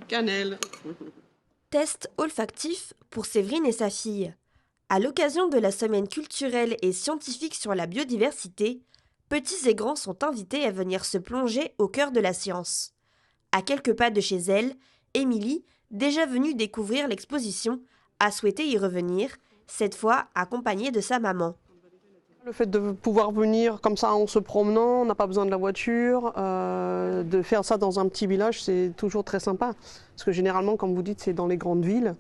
Cannelle. Test olfactif pour Séverine et sa fille. À l'occasion de la semaine culturelle et scientifique sur la biodiversité, petits et grands sont invités à venir se plonger au cœur de la science. À quelques pas de chez elle, Émilie, déjà venue découvrir l'exposition, a souhaité y revenir, cette fois accompagnée de sa maman. Le fait de pouvoir venir comme ça en se promenant, on n'a pas besoin de la voiture, de faire ça dans un petit village, c'est toujours très sympa. Parce que généralement, comme vous dites, c'est dans les grandes villes.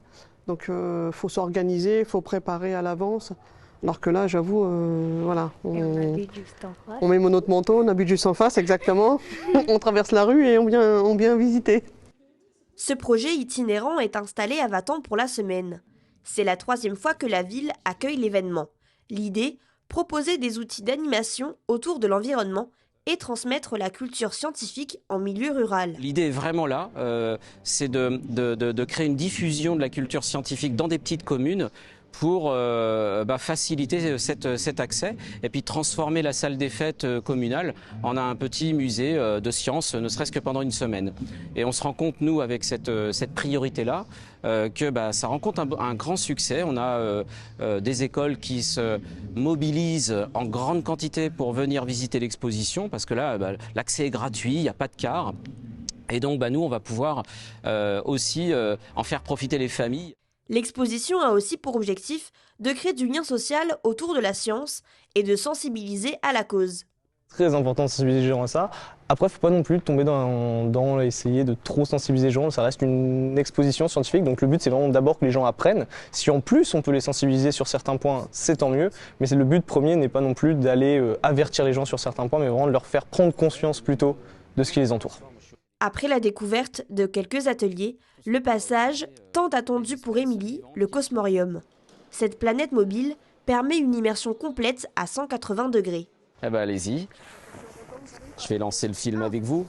Donc il faut s'organiser, il faut préparer à l'avance. Alors que là, j'avoue, voilà, on met notre manteau, on habite juste en face, exactement. On traverse la rue et on vient visiter. Ce projet itinérant est installé à Vatan pour la semaine. C'est la 3e fois que la ville accueille l'événement. L'idée, proposer des outils d'animation autour de l'environnement et transmettre la culture scientifique en milieu rural. L'idée est vraiment là, c'est de créer une diffusion de la culture scientifique dans des petites communes pour faciliter cet accès et puis transformer la salle des fêtes communale en un petit musée de sciences, ne serait-ce que pendant une semaine. Et on se rend compte, nous, avec cette priorité-là, que ça rencontre un grand succès. On a des écoles qui se mobilisent en grande quantité pour venir visiter l'exposition, parce que là, l'accès est gratuit, il n'y a pas de car. Et donc, nous, on va pouvoir aussi en faire profiter les familles. L'exposition a aussi pour objectif de créer du lien social autour de la science et de sensibiliser à la cause. Très important de sensibiliser les gens à ça. Après, il ne faut pas non plus tomber dans essayer de trop sensibiliser les gens. Ça reste une exposition scientifique, donc le but c'est vraiment d'abord que les gens apprennent. Si en plus on peut les sensibiliser sur certains points, c'est tant mieux. Mais le but premier n'est pas non plus d'aller avertir les gens sur certains points, mais vraiment de leur faire prendre conscience plutôt de ce qui les entoure. Après la découverte de quelques ateliers, le passage, tant attendu pour Émilie, le Cosmorium. Cette planète mobile permet une immersion complète à 180 degrés. Allez-y, je vais lancer le film avec vous.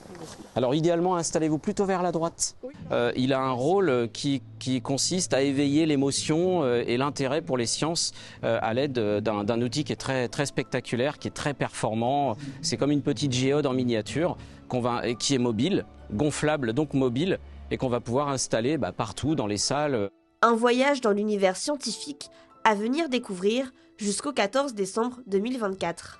Alors idéalement, installez-vous plutôt vers la droite. Il a un rôle qui consiste à éveiller l'émotion et l'intérêt pour les sciences à l'aide d'un outil qui est très, très spectaculaire, qui est très performant. C'est comme une petite géode en miniature qui est mobile, gonflable donc mobile, et qu'on va pouvoir installer partout dans les salles. Un voyage dans l'univers scientifique à venir découvrir jusqu'au 14 décembre 2024.